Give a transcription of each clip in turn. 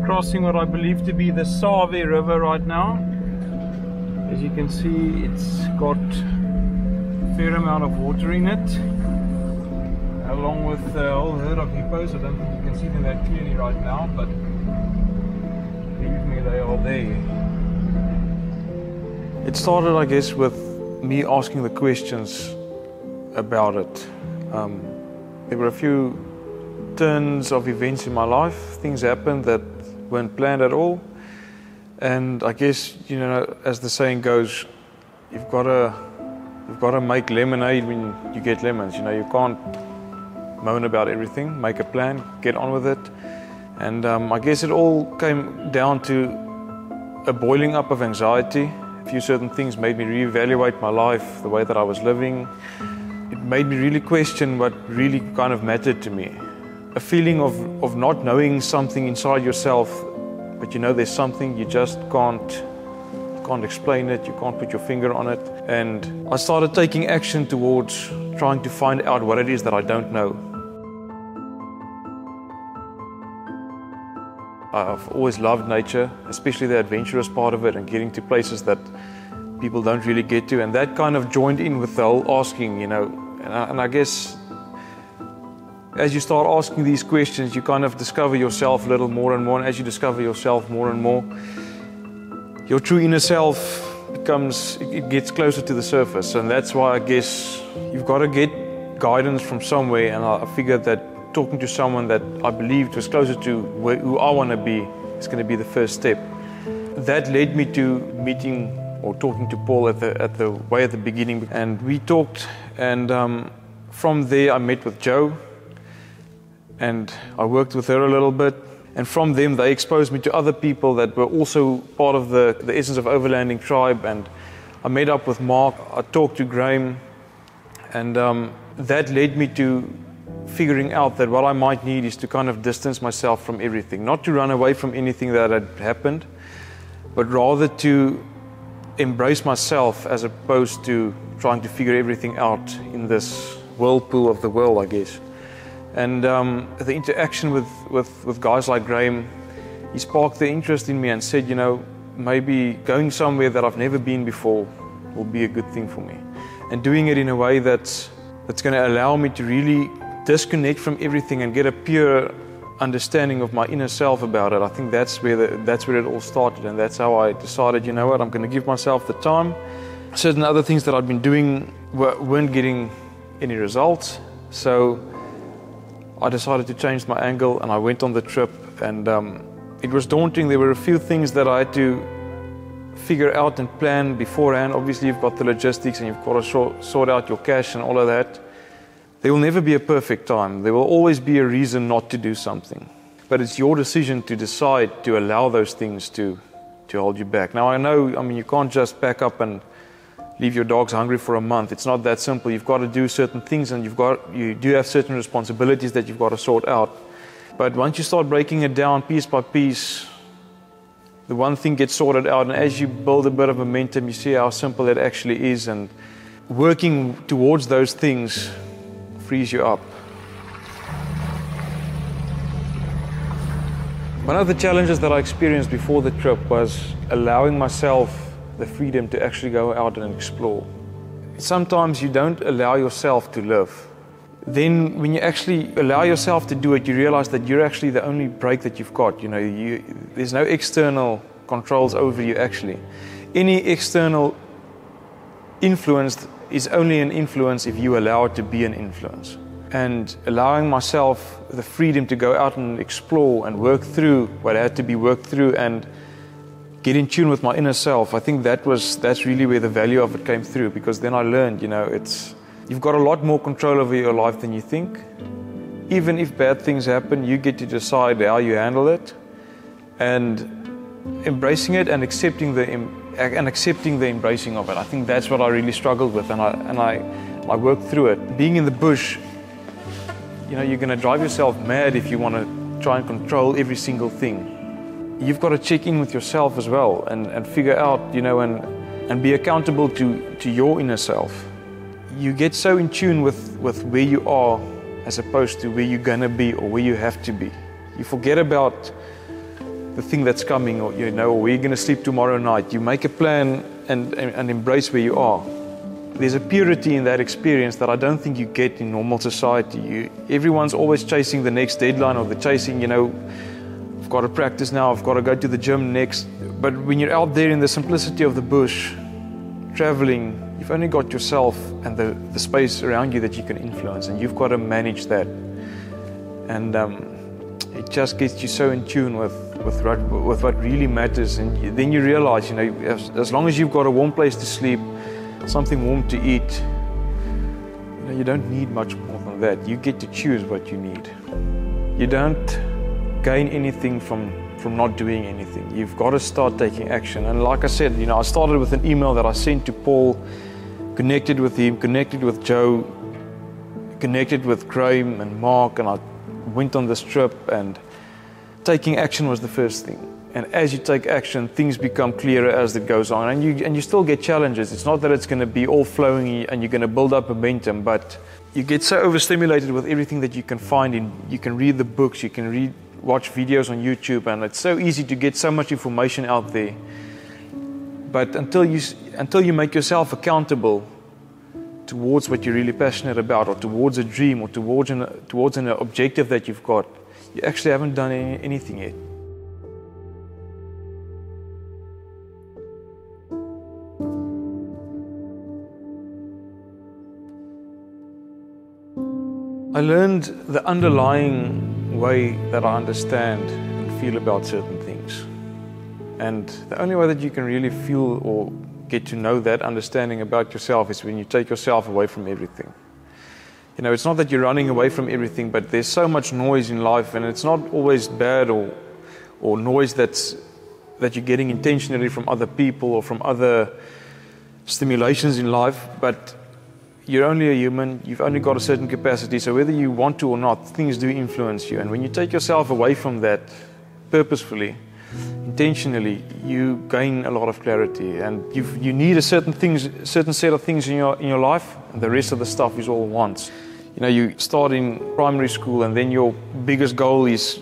crossing what I believe to be the Save River right now. As you can see, it's got a fair amount of water in it, along with a whole herd of hippos. I don't think you can see them that clearly right now, but believe me, they are there. It started, I guess, with me asking the questions about it. There were a few turns of events in my life. Things happened that weren't planned at all. And I guess, you know, as the saying goes, you've got to make lemonade when you get lemons. You know, you can't moan about everything. Make a plan, get on with it. And I guess it all came down to a boiling up of anxiety. A few certain things made me reevaluate my life, the way that I was living. It made me really question what really kind of mattered to me. A feeling of not knowing something inside yourself, but you know there's something, you just can't explain it, you can't put your finger on it. And I started taking action towards trying to find out what it is that I don't know. I've always loved nature, especially the adventurous part of it and getting to places that people don't really get to. And that kind of joined in with the whole asking, you know. And I guess as you start asking these questions, you kind of discover yourself a little more and more. And as you discover yourself more and more, your true inner self it gets closer to the surface. And that's why I guess you've got to get guidance from somewhere. And I figured that talking to someone that I believed was closer to who I want to be is going to be the first step. That led me to meeting or talking to Paul at the beginning, and we talked. And from there, I met with Joe, and I worked with her a little bit. And from them, they exposed me to other people that were also part of the Essence of Overlanding tribe. And I met up with Mark. I talked to Graham, and that led me to figuring out that what I might need is to kind of distance myself from everything, not to run away from anything that had happened, but rather to embrace myself as opposed to trying to figure everything out in this whirlpool of the world, I guess. And the interaction with guys like Graham, he sparked the interest in me and said, you know, maybe going somewhere that I've never been before will be a good thing for me. And doing it in a way that's going to allow me to really disconnect from everything and get a pure understanding of my inner self about it. I think that's where it all started, and that's how I decided, you know what, I'm going to give myself the time. Certain other things that I'd been doing weren't getting any results, so I decided to change my angle, and I went on the trip. And it was daunting. There were a few things that I had to figure out and plan beforehand. Obviously, you've got the logistics and you've got to sort out your cash and all of that. There will never be a perfect time. There will always be a reason not to do something. But it's your decision to decide to allow those things to hold you back. Now, I mean, you can't just pack up and leave your dogs hungry for a month. It's not that simple. You've got to do certain things, and you do have certain responsibilities that you've got to sort out. But once you start breaking it down piece by piece, the one thing gets sorted out, and as you build a bit of momentum, you see how simple it actually is, and working towards those things frees you up. One of the challenges that I experienced before the trip was allowing myself the freedom to actually go out and explore. Sometimes you don't allow yourself to live. Then when you actually allow yourself to do it, you realize that you're actually the only break that you've got. You know, there's no external controls over you actually. Any external influence is only an influence if you allow it to be an influence. And allowing myself the freedom to go out and explore and work through what had to be worked through and get in tune with my inner self, I think that's really where the value of it came through, because then I learned, you know, you've got a lot more control over your life than you think. Even if bad things happen, you get to decide how you handle it, and embracing it and accepting the embracing of it. I think that's what I really struggled with, and I worked through it. Being in the bush, you know, you're going to drive yourself mad if you want to try and control every single thing. You've got to check in with yourself as well and figure out, you know, and be accountable to your inner self. You get so in tune with where you are as opposed to where you're going to be or where you have to be. You forget about the thing that's coming, or or where you're going to sleep tomorrow night. You make a plan and embrace where you are. There's a purity in that experience that I don't think you get in normal society. Everyone's always chasing the next deadline, or they're chasing, I've got to practice now, I've got to go to the gym next. But when you're out there in the simplicity of the bush, traveling, you've only got yourself and the space around you that you can influence, and you've got to manage that. And it just gets you so in tune with what really matters. And then you realize, as long as you've got a warm place to sleep, something warm to eat, you don't need much more than that. You get to choose what you need. You don't gain anything from not doing anything. You've got to start taking action. And like I said, I started with an email that I sent to Paul, connected with him, connected with Joe, connected with Graham and Mark, and I went on this trip, and taking action was the first thing. And as you take action, things become clearer as it goes on, and you still get challenges. It's not that it's going to be all flowing and you're going to build up momentum, but you get so overstimulated with everything that you can find you can read the books, you can watch videos on YouTube, and it's so easy to get so much information out there. But until you make yourself accountable towards what you're really passionate about, or towards a dream, or towards an objective that you've got, you actually haven't done anything yet. I learned the underlying way that I understand and feel about certain things. And the only way that you can really feel or get to know that understanding about yourself is when you take yourself away from everything. It's not that you're running away from everything, but there's so much noise in life, and it's not always bad or noise that you're getting intentionally from other people or from other stimulations in life, but you're only a human, you've only got a certain capacity, so whether you want to or not, things do influence you. And when you take yourself away from that purposefully, intentionally, you gain a lot of clarity, and you need a certain set of things in your life, and the rest of the stuff is all wants. You start in primary school, and then your biggest goal is,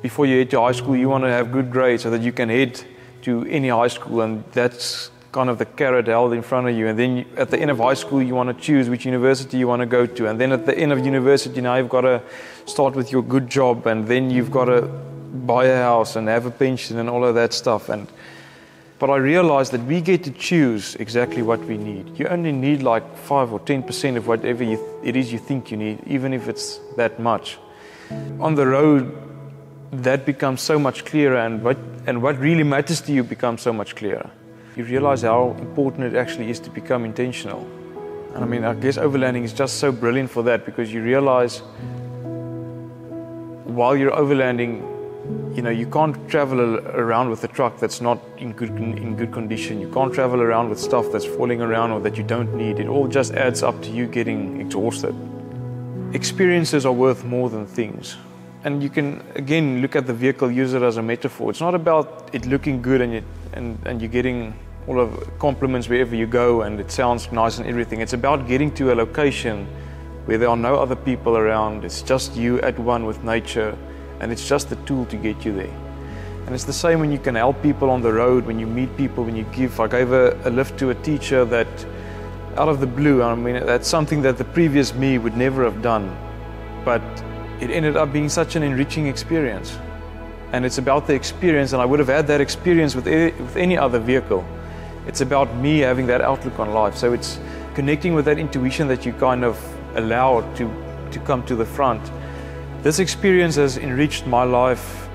before you head to high school, you want to have good grades so that you can head to any high school, and that's kind of the carrot held in front of you. And then at the end of high school, you want to choose which university you want to go to, and then at the end of university, now you've got to start with your good job, and then you've got to buy a house and have a pension and all of that stuff. But I realized that we get to choose exactly what we need. You only need like 5 or 10% of whatever it is you think you need, even if it's that much. On the road, that becomes so much clearer, and what really matters to you becomes so much clearer. You realize how important it actually is to become intentional. And I guess overlanding is just so brilliant for that, because you realize while you're overlanding, you can't travel around with a truck that's not in good condition. You can't travel around with stuff that's falling around or that you don't need. It all just adds up to you getting exhausted. Experiences are worth more than things. And you can, again, look at the vehicle, use it as a metaphor. It's not about it looking good and you're getting all of compliments wherever you go and it sounds nice and everything. It's about getting to a location where there are no other people around. It's just you at one with nature, and it's just the tool to get you there. And it's the same when you can help people on the road, when you meet people, when you give. I gave a lift to a teacher that, out of the blue, that's something that the previous me would never have done. But it ended up being such an enriching experience. And it's about the experience, and I would have had that experience with any other vehicle. It's about me having that outlook on life. So it's connecting with that intuition that you kind of allow to come to the front. This experience has enriched my life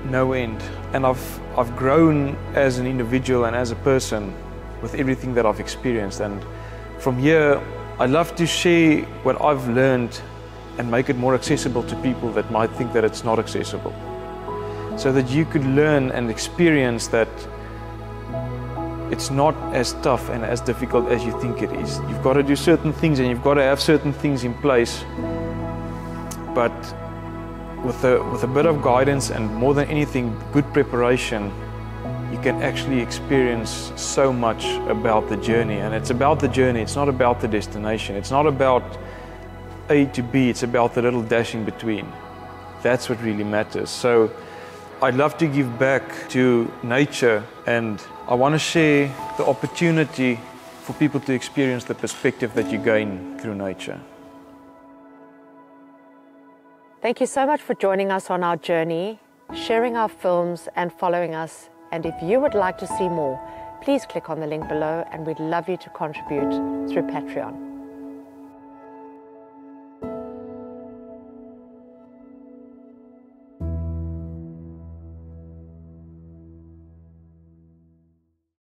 no end. And I've grown as an individual and as a person with everything that I've experienced. And from here, I love to share what I've learned and make it more accessible to people that might think that it's not accessible. So that you could learn and experience that it's not as tough and as difficult as you think it is. You've got to do certain things and you've got to have certain things in place. But with a bit of guidance and more than anything, good preparation, you can actually experience so much about the journey. And it's about the journey, it's not about the destination. It's not about A to B, it's about the little dash in between. That's what really matters. So I'd love to give back to nature, and I want to share the opportunity for people to experience the perspective that you gain through nature. Thank you so much for joining us on our journey, sharing our films and following us. And if you would like to see more, please click on the link below, and we'd love you to contribute through Patreon.